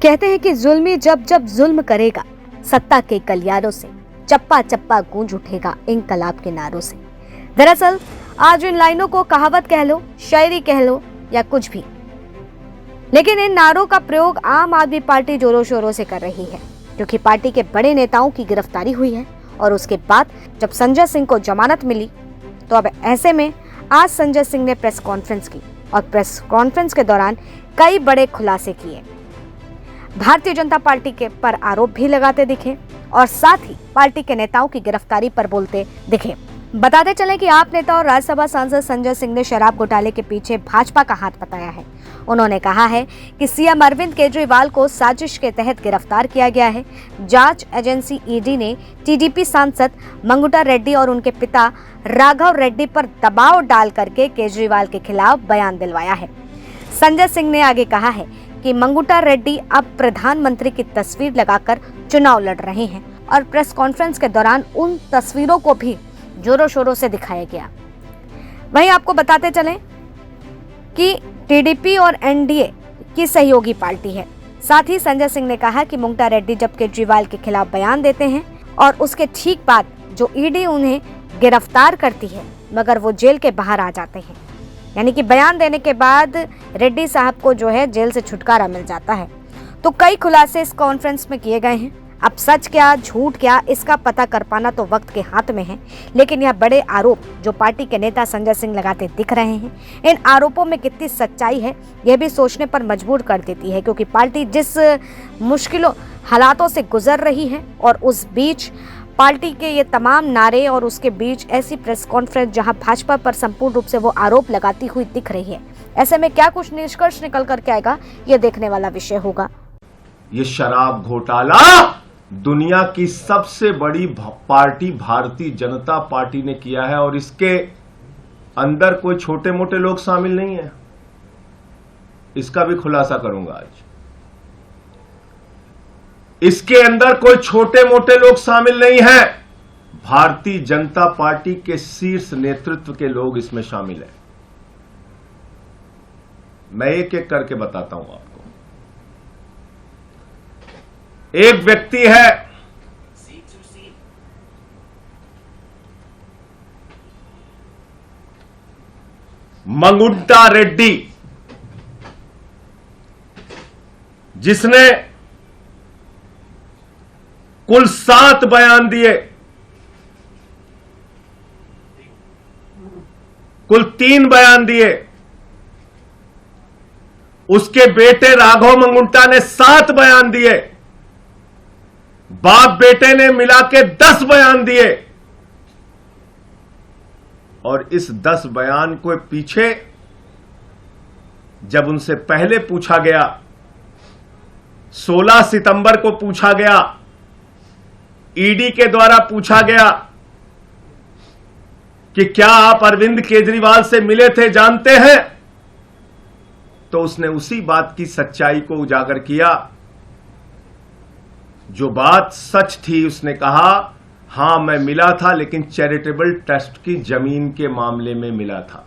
कहते हैं कि जुल्मी जब जब जुल्म करेगा, सत्ता के गलियारों से चप्पा चप्पा गूंज उठेगा इंकलाब के नारों से। दरअसल आज इन लाइनों को कहावत कह लो, शायरी कह लो या कुछ भी, लेकिन इन नारों का प्रयोग आम आदमी पार्टी जोरों शोरों से कर रही है, क्योंकि पार्टी के बड़े नेताओं की गिरफ्तारी हुई है और उसके बाद जब संजय सिंह को जमानत मिली, तो अब ऐसे में आज संजय सिंह ने प्रेस कॉन्फ्रेंस की और प्रेस कॉन्फ्रेंस के दौरान कई बड़े खुलासे किए। भारतीय जनता पार्टी के पर आरोप भी लगाते दिखे और साथ ही पार्टी के नेताओं की गिरफ्तारी पर बोलते दिखे। बताते चले कि आप नेता और राज्यसभा सांसद संजय सिंह ने शराब घोटाले के पीछे भाजपा का हाथ बताया है। उन्होंने कहा है कि सीएम अरविंद केजरीवाल को साजिश के तहत गिरफ्तार किया गया है। जांच एजेंसी ईडी ने टीडीपी सांसद मंगुटा रेड्डी और उनके पिता राघव रेड्डी पर दबाव डाल करके केजरीवाल के खिलाफ बयान दिलवाया है। संजय सिंह ने आगे कहा है कि मंगुटा रेड्डी अब प्रधानमंत्री की तस्वीर लगाकर चुनाव लड़ रहे हैं और प्रेस कॉन्फ्रेंस के दौरान उन तस्वीरों को भी जोरों शोरों से दिखाया गया। वहीं आपको बताते चलें कि टीडीपी और एनडीए की सहयोगी पार्टी है। साथ ही संजय सिंह ने कहा कि मंगुटा रेड्डी जब केजरीवाल के खिलाफ बयान देते हैं और उसके ठीक बाद जो ईडी उन्हें गिरफ्तार करती है, मगर वो जेल के बाहर आ जाते हैं, यानी कि बयान देने के बाद रेड्डी साहब को जो है जेल से छुटकारा मिल जाता है। तो कई खुलासे इस कॉन्फ्रेंस में किए गए हैं। अब सच क्या झूठ क्या, इसका पता कर पाना तो वक्त के हाथ में है, लेकिन यह बड़े आरोप जो पार्टी के नेता संजय सिंह लगाते दिख रहे हैं, इन आरोपों में कितनी सच्चाई है यह भी सोचने पर मजबूर कर देती है, क्योंकि पार्टी जिस मुश्किलों हालातों से गुजर रही है और उस बीच पार्टी के ये तमाम नारे और उसके बीच ऐसी प्रेस कॉन्फ्रेंस जहां भाजपा पर संपूर्ण रूप से वो आरोप लगाती हुई दिख रही है। ऐसे में क्या कुछ निष्कर्ष निकल करके आएगा, ये देखने वाला विषय होगा। ये शराब घोटाला दुनिया की सबसे बड़ी पार्टी भारतीय जनता पार्टी ने किया है और इसके अंदर कोई छोटे मोटे लोग शामिल नहीं है। इसका भी खुलासा करूंगा आज। इसके अंदर कोई छोटे मोटे लोग शामिल नहीं है। भारतीय जनता पार्टी के शीर्ष नेतृत्व के लोग इसमें शामिल हैं। मैं एक एक करके बताता हूं आपको। एक व्यक्ति है मंगुटा रेड्डी, जिसने कुल 7 बयान दिए, कुल 3 बयान दिए। उसके बेटे राघव मंगुटा ने 7 बयान दिए। बाप बेटे ने मिला के 10 बयान दिए और इस 10 बयान को पीछे जब उनसे पहले पूछा गया, 16 सितंबर को पूछा गया, ईडी के द्वारा पूछा गया कि क्या आप अरविंद केजरीवाल से मिले थे, जानते हैं, तो उसने उसी बात की सच्चाई को उजागर किया। जो बात सच थी, उसने कहा हां मैं मिला था, लेकिन चैरिटेबल ट्रस्ट की जमीन के मामले में मिला था।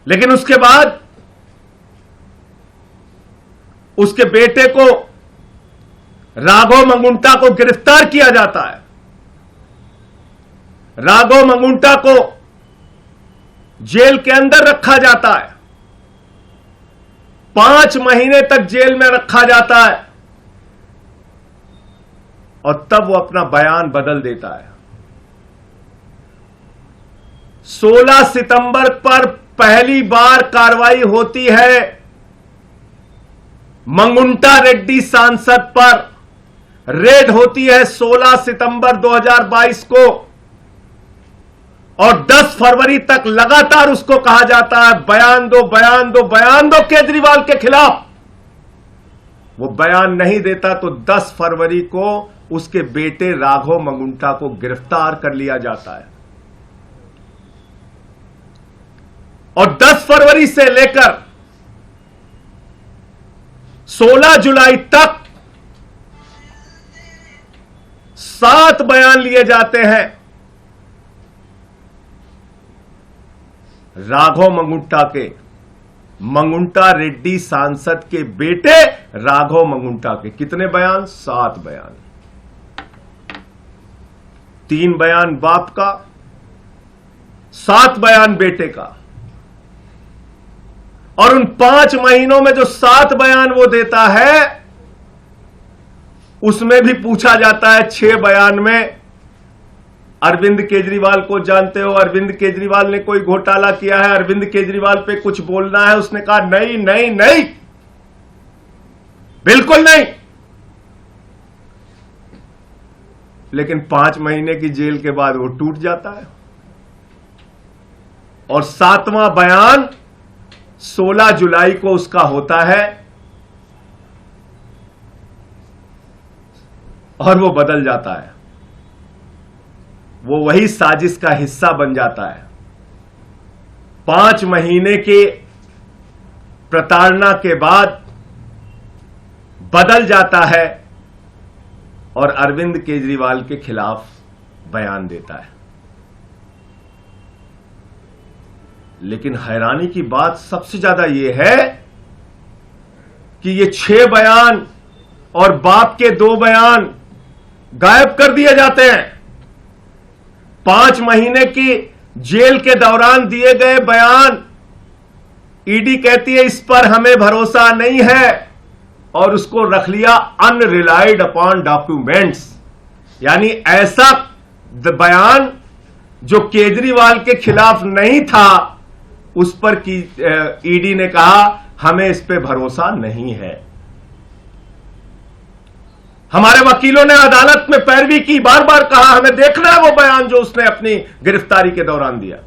लेकिन उसके बाद उसके बेटे को राघव मंगुटा को गिरफ्तार किया जाता है। राघव मंगुटा को जेल के अंदर रखा जाता है, 5 महीने तक जेल में रखा जाता है और तब वो अपना बयान बदल देता है। 16 सितंबर पर पहली बार कार्रवाई होती है मंगुटा रेड्डी सांसद पर। रेड होती है 16 सितंबर 2022 को और 10 फरवरी तक लगातार उसको कहा जाता है बयान दो, बयान दो, बयान दो केजरीवाल के खिलाफ। वो बयान नहीं देता तो 10 फरवरी को उसके बेटे राघव मंगुटा को गिरफ्तार कर लिया जाता है और 10 फरवरी से लेकर 16 जुलाई तक 7 बयान लिए जाते हैं राघव मंगुटा के मंगुंटा रेड्डी सांसद के बेटे राघव मंगुंटा के कितने बयान? 7 बयान। 3 बयान बाप का, 7 बयान बेटे का। और उन 5 महीनों में जो 7 बयान वो देता है, उसमें भी पूछा जाता है 6 बयान में अरविंद केजरीवाल को जानते हो? अरविंद केजरीवाल ने कोई घोटाला किया है? अरविंद केजरीवाल पे कुछ बोलना है? उसने कहा नहीं नहीं नहीं, बिल्कुल नहीं। लेकिन 5 महीने की जेल के बाद वो टूट जाता है। और 7वां बयान 16 जुलाई को उसका होता है और वो बदल जाता है। वो वही साजिश का हिस्सा बन जाता है। 5 महीने के प्रताड़ना के बाद बदल जाता है और अरविंद केजरीवाल के खिलाफ बयान देता है। लेकिन हैरानी की बात सबसे ज्यादा यह है कि ये 6 बयान और बाप के 2 बयान गायब कर दिए जाते हैं। 5 महीने की जेल के दौरान दिए गए बयान, ईडी कहती है इस पर हमें भरोसा नहीं है और उसको रख लिया अनरिलाइड अपॉन डॉक्यूमेंट्स। यानी ऐसा बयान जो केजरीवाल के खिलाफ नहीं था, उस पर की ईडी ने कहा हमें इस पे भरोसा नहीं है। हमारे वकीलों ने अदालत में पैरवी की, बार बार कहा हमें देखना है वो बयान जो उसने अपनी गिरफ्तारी के दौरान दिया।